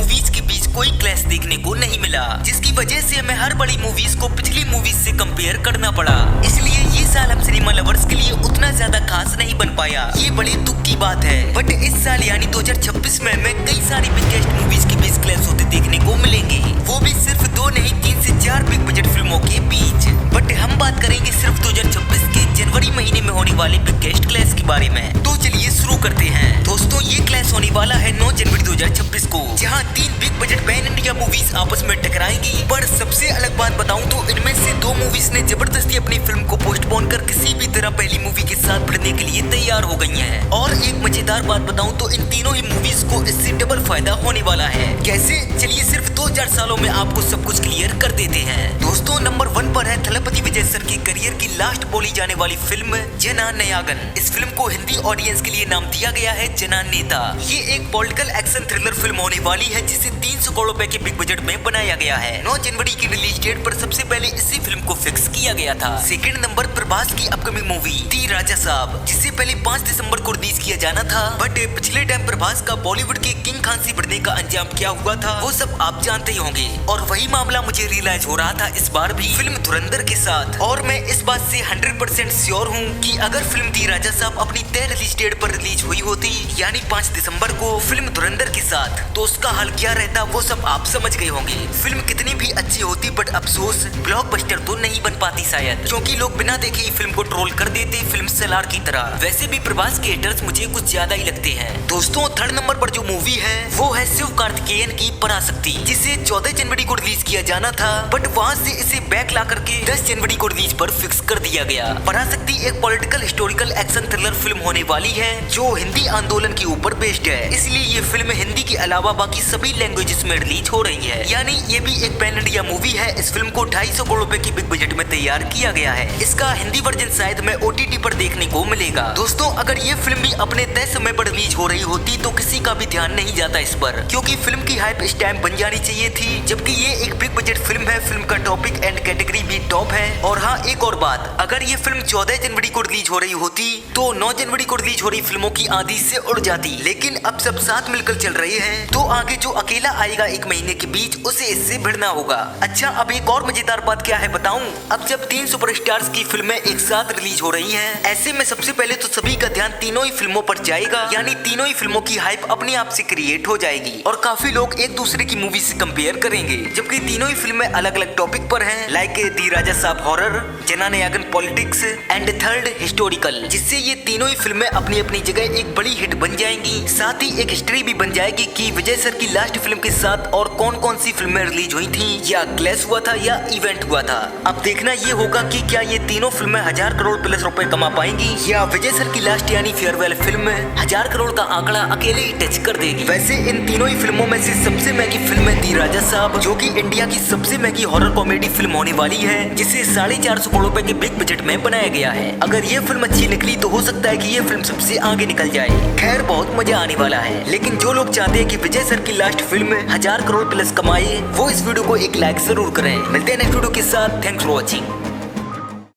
Movies के बीच कोई clash देखने को नहीं मिला, जिसकी वजह से हमें हर बड़ी मूवीज को पिछली मूवीज से कंपेयर करना पड़ा। इसलिए ये साल हम सिनेमा लवर्स के लिए उतना ज्यादा खास नहीं बन पाया। ये बड़े दुख की बात है। बट इस साल यानी 2026 में हमें कई सारी बिगेस्ट मूवीज के बीच क्लैश होते देखने को मिलेंगे, वो भी सिर्फ 2 नहीं 3 से 4 बिग बजट फिल्मों के बीच। बट हम बात करेंगे सिर्फ 2026 के जनवरी महीने में होने वाले बिगेस्ट क्लैश के बारे में। तो चलिए शुरू करते हैं। दोस्तों, ये क्लैश होने वाला है 9 जनवरी 2026 को, जहां 3 big budget pan India movies आपस में टकराएंगी। पर सबसे अलग बात बताऊं तो इनमें से 2 मूवीज ने जबरदस्ती अपनी फिल्म को पोस्टपोन कर किसी भी तरह पहली मूवी के साथ भिड़ने के लिए तैयार हो गई हैं। और एक मजेदार बात बताऊं तो इन तीनों ही मूवीज को इससे डबल फायदा होने वाला है। कैसे? चलिए सिर्फ 2-4 सालों में आपको सब कुछ क्लियर कर देते हैं। दोस्तों, नंबर 1 पर है थलपति विजय सर की करियर की लास्ट बोली जाने वाली फिल्म जननायगन। इस फिल्म को हिंदी ऑडियंस के लिए नाम दिया गया है जननेता। ये एक पॉलिटिकल एक्शन थ्रिलर फिल्म होने वाली है, जिसे 300 करोड़ रुपए के बिग बजट में बनाया गया है। 9 जनवरी की रिलीज डेट पर सबसे पहले इसी फिल्म को फिक्स किया गया था। सेकंड नंबर प्रभास की अपकमिंग मूवी दी राजा साहब, जिसे पहले 5 दिसंबर को रिलीज किया जाना था। बट पिछले टाइम प्रभास का बॉलीवुड के किंग खान से बढ़ने का अंजाम क्या हुआ था वो सब आप जानते ही होंगे। और वही मामला मुझे रियलाइज हो रहा था इस बार भी फिल्म धुरंधर के साथ। और मैं इस बात से 100% श्योर हूँ कि अगर फिल्म दी राजा साहब अपनी तय रिलीज डेट पर रिलीज हुई होती, यानी 5 दिसंबर को फिल्म धुरंधर के साथ, तो उसका हाल क्या रहता वो सब आप समझ गए होंगे। फिल्म कितनी भी अच्छी होती, बट अफसोस ब्लॉकबस्टर तो नहीं बन पाती शायद, क्योंकि लोग बिना देखे ही फिल्म को ट्रोल कर देते फिल्म सलार की तरह। वैसे भी प्रभास के हेटर्स मुझे कुछ ज्यादा ही लगते हैं। दोस्तों, थर्ड नंबर पर जो मूवी है वो है शिव कार्तिकेयन की पराशक्ति, जिसे 14 जनवरी को रिलीज किया जाना था। बट वहाँ से इसे बैक ला करके 10 जनवरी को रिलीज पर फिक्स कर दिया गया। पराशक्ति एक political historical action thriller film होने वाली है, जो हिंदी आंदोलन के ऊपर बेस्ड है। इसलिए ये फिल्म हिंदी के अलावा बाकी सभी लैंग्वेजेस में रिलीज हो रही है, यानी ये भी एक पैन इंडिया मूवी है। इस फिल्म को 250 करोड़ रुपए की बिग बजट में तैयार किया गया है। इसका हिंदी वर्जन शायद में OTT पर देखने को मिलेगा। दोस्तों, अगर ये फिल्म भी अपने तय समय पर रिलीज हो रही होती तो किसी का भी ध्यान नहीं जाता इस पर, क्योंकि फिल्म की हाइप इस टाइम बन जानी चाहिए थी। जबकि ये एक बिग बजट फिल्म है, फिल्म का टॉपिक एंड कैटेगरी भी टॉप है। और हाँ, एक और बात, अगर ये फिल्म 14 जनवरी को रिलीज हो रही होती तो 9 जनवरी को रिलीज हो रही फिल्मों की आधी से उड़ जाती। लेकिन अब सब साथ मिलकर चल रहे हैं, तो आगे जो अकेला आएगा 1 महीने के बीच, उसे इससे भिड़ना होगा। अच्छा, अब एक और मजेदार बात क्या है बताऊं? अब जब 3 सुपरस्टार्स की फिल्में एक साथ रिलीज हो रही हैं, ऐसे में सबसे पहले तो सभी का ध्यान तीनों ही फिल्मों पर जाएगा, यानी तीनों ही फिल्मों की हाइप अपने आप से क्रिएट हो जाएगी और काफी लोग एक दूसरे की मूवी से कंपेयर करेंगे। जबकि तीनों ही फिल्में अलग अलग टॉपिक पर हैं, like the Raja Saab horror, Jananayagan politics and third historical, जिससे ये तीनों ही फिल्में अपनी अपनी जगह एक बड़ी हिट बन जाएंगी। साथ ही एक हिस्ट्री भी बन जाएगी कि विजय सर की लास्ट फिल्म के साथ और कौन कौन सी फिल्में रिलीज हुई थी, या क्लैश हुआ था या इवेंट हुआ था। अब देखना ये होगा कि क्या ये तीनों फिल्में 1000 करोड़ प्लस रुपए कमा पाएंगी, या विजय सर की लास्ट यानी फेयरवेल फिल्म 1000 करोड़ का आंकड़ा अकेले ही टच कर देगी। वैसे इन तीनों ही फिल्मों में से सबसे महंगी फिल्म है दी राजा साहब, जो कि इंडिया की सबसे महंगी हॉरर कॉमेडी फिल्म होने वाली है, जिसे 450 करोड़ रुपए के बिग बजट में बनाया गया है। अगर ये फिल्म अच्छी निकली तो हो सकता है कि ये फिल्म सबसे आगे निकल जाए। खैर, बहुत मजा आने वाला है। लेकिन जो लोग चाहते हैं कि विजय सर की लास्ट फिल्म 1000 करोड़ प्लस कमाए, वो इस वीडियो को एक लाइक जरूर करें। मिलते हैं नेक्स्ट वीडियो के साथ। Thanks for watching.